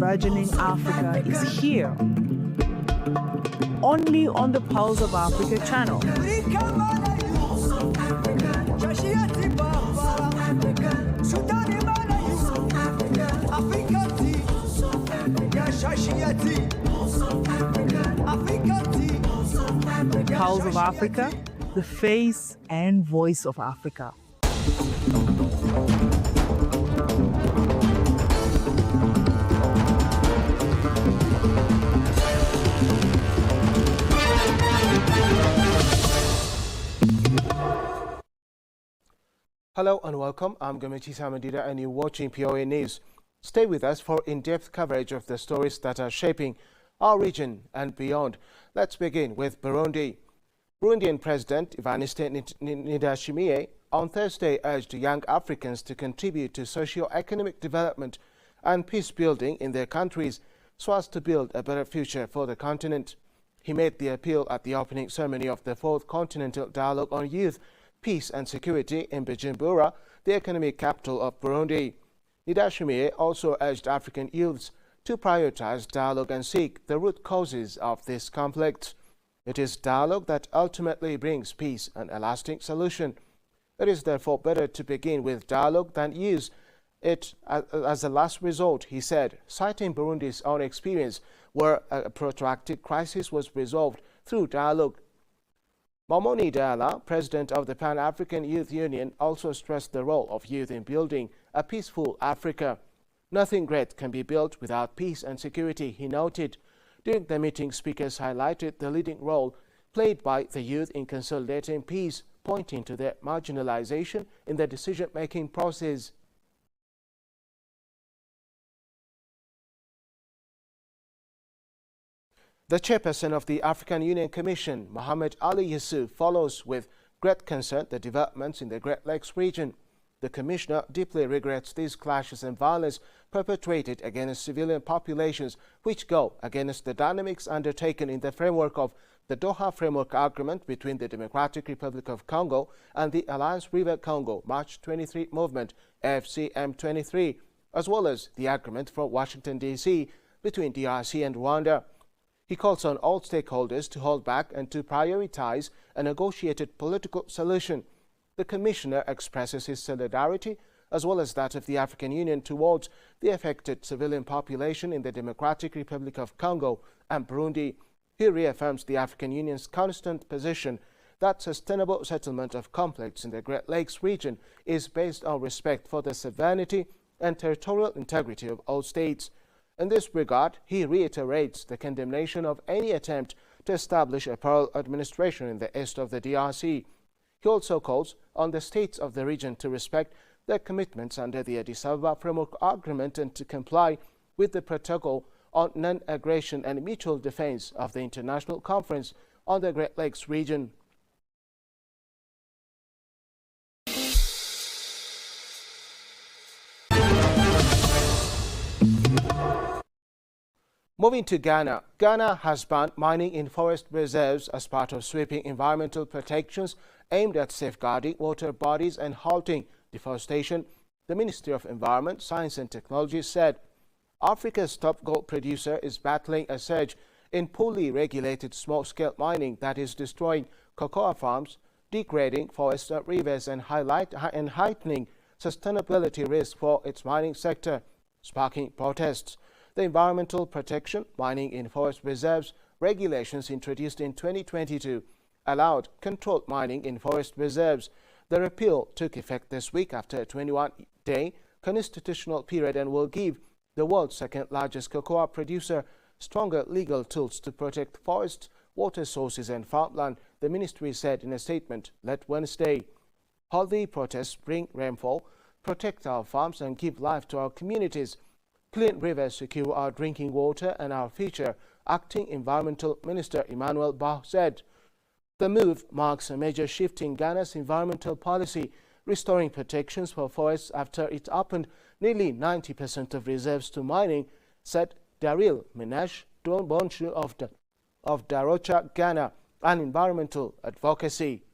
burgeoning Africa is here, only on the Pulse of Africa channel. Pulse of Africa, the face and voice of Africa. Hello and welcome. I'm Gamichi Samadida and you're watching POA News. Stay with us for in-depth coverage of the stories that are shaping our region and beyond. Let's begin with Burundi. Burundian President Evariste Ndayishimiye on Thursday urged young Africans to contribute to socio-economic development and peace building in their countries so as to build a better future for the continent. He made the appeal at the opening ceremony of the 4th Continental Dialogue on Youth, Peace and Security in Bujumbura, the economic capital of Burundi. Ndayishimiye also urged African youths to prioritize dialogue and seek the root causes of this conflict. It is dialogue that ultimately brings peace and a lasting solution. It is therefore better to begin with dialogue than use it as a last resort, he said, citing Burundi's own experience where a protracted crisis was resolved through dialogue. Momoni Diala, president of the Pan-African Youth Union, also stressed the role of youth in building a peaceful Africa. Nothing great can be built without peace and security, he noted. During the meeting, speakers highlighted the leading role played by the youth in consolidating peace, pointing to their marginalization in the decision-making process. The chairperson of the African Union Commission, Mohamed Ali Yusuf, follows with great concern the developments in the Great Lakes region. The commissioner deeply regrets these clashes and violence perpetrated against civilian populations, which go against the dynamics undertaken in the framework of the Doha Framework Agreement between the Democratic Republic of Congo and the Alliance River Congo March 23 movement, AFCM23, as well as the agreement from Washington, D.C. between DRC and Rwanda. He calls on all stakeholders to hold back and to prioritize a negotiated political solution. The Commissioner expresses his solidarity as well as that of the African Union towards the affected civilian population in the Democratic Republic of Congo and Burundi. He reaffirms the African Union's constant position that sustainable settlement of conflicts in the Great Lakes region is based on respect for the sovereignty and territorial integrity of all states. In this regard, he reiterates the condemnation of any attempt to establish a parallel administration in the east of the DRC. He also calls on the states of the region to respect their commitments under the Addis Ababa Framework Agreement and to comply with the Protocol on Non-Aggression and Mutual Defense of the International Conference on the Great Lakes region. Moving to Ghana. Ghana has banned mining in forest reserves as part of sweeping environmental protections aimed at safeguarding water bodies and halting deforestation, the Ministry of Environment, Science and Technology said. Africa's top gold producer is battling a surge in poorly regulated small-scale mining that is destroying cocoa farms, degrading forests and rivers, and heightening sustainability risks for its mining sector, sparking protests. The Environmental Protection, Mining in Forest Reserves regulations introduced in 2022 allowed controlled mining in forest reserves. The repeal took effect this week after a 21-day constitutional period and will give the world's second-largest cocoa producer stronger legal tools to protect forests, water sources and farmland, the ministry said in a statement late Wednesday. Healthy protests bring rainfall, protect our farms and give life to our communities. Clean rivers secure our drinking water and our future, Acting Environmental Minister Emmanuel Bah said. The move marks a major shift in Ghana's environmental policy, restoring protections for forests after it opened nearly 90% of reserves to mining, said Daryl Minash Bonshu of Darocha, Ghana, and environmental advocacy.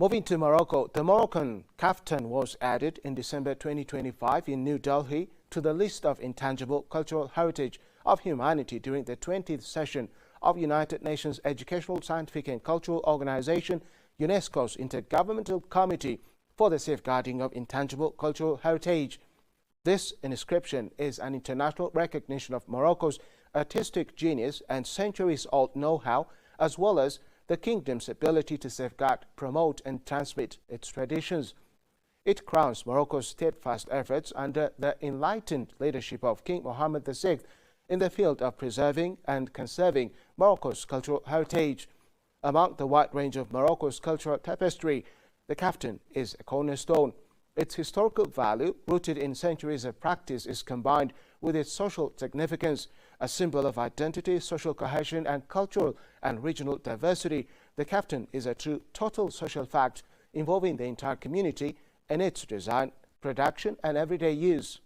Moving to Morocco, the Moroccan kaftan was added in December 2025 in New Delhi to the list of intangible cultural heritage of humanity during the 20th session of United Nations Educational, Scientific and Cultural Organization, UNESCO's Intergovernmental Committee for the Safeguarding of Intangible Cultural Heritage. This inscription is an international recognition of Morocco's artistic genius and centuries-old know-how, as well as the kingdom's ability to safeguard, promote and transmit its traditions. It crowns Morocco's steadfast efforts under the enlightened leadership of King Mohammed VI in the field of preserving and conserving Morocco's cultural heritage. Among the wide range of Morocco's cultural tapestry, the kaftan is a cornerstone. Its historical value, rooted in centuries of practice, is combined with its social significance, a symbol of identity, social cohesion, and cultural and regional diversity. The kaftan is a true total social fact involving the entire community in its design, production, and everyday use.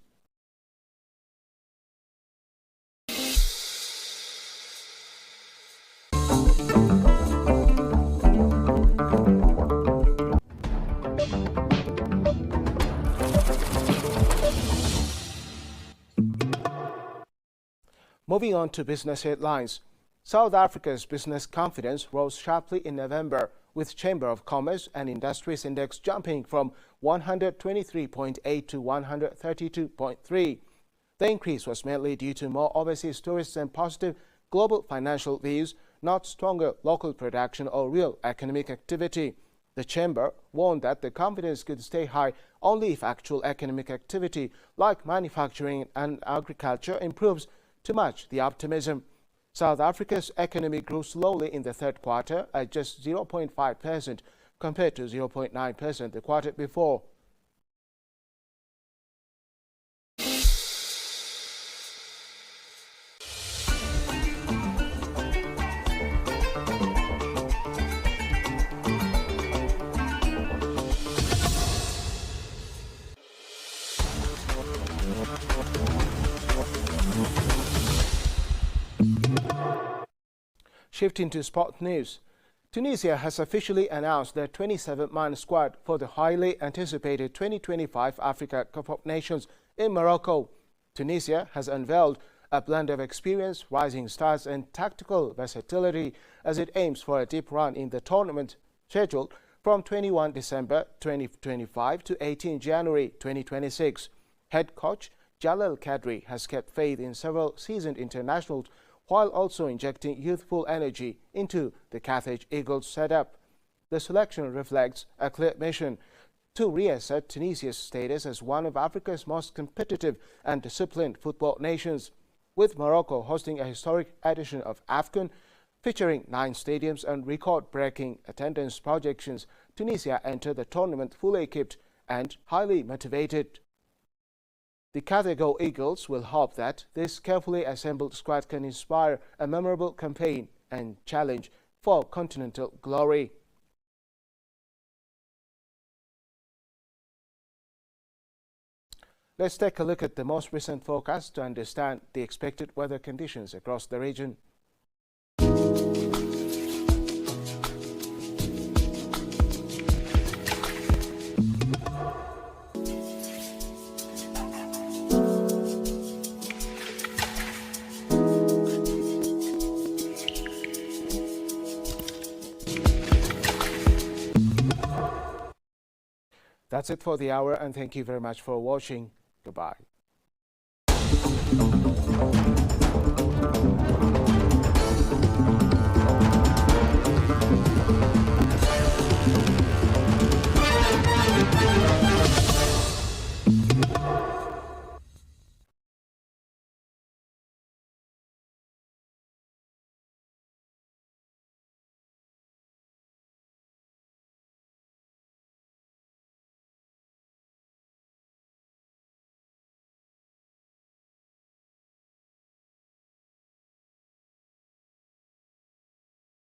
Moving on to business headlines. South Africa's business confidence rose sharply in November, with Chamber of Commerce and Industries Index jumping from 123.8 to 132.3. The increase was mainly due to more overseas tourists and positive global financial views, not stronger local production or real economic activity. The Chamber warned that the confidence could stay high only if actual economic activity, like manufacturing and agriculture, improves to match the optimism. South Africa's economy grew slowly in the third quarter at just 0.5% compared to 0.9% the quarter before. Shifting to sport news, Tunisia has officially announced their 27-man squad for the highly anticipated 2025 Africa Cup of Nations in Morocco. Tunisia has unveiled a blend of experience, rising stars and tactical versatility as it aims for a deep run in the tournament scheduled from 21 December 2025 to 18 January 2026. Head coach Jalal Kadri has kept faith in several seasoned internationals while also injecting youthful energy into the Carthage Eagles setup. The selection reflects a clear mission to reassert Tunisia's status as one of Africa's most competitive and disciplined football nations. With Morocco hosting a historic edition of AFCON, featuring 9 stadiums and record-breaking attendance projections, Tunisia entered the tournament fully equipped and highly motivated. The Carthage Eagles will hope that this carefully assembled squad can inspire a memorable campaign and challenge for continental glory. Let's take a look at the most recent forecast to understand the expected weather conditions across the region. That's it for the hour, and thank you very much for watching. Goodbye.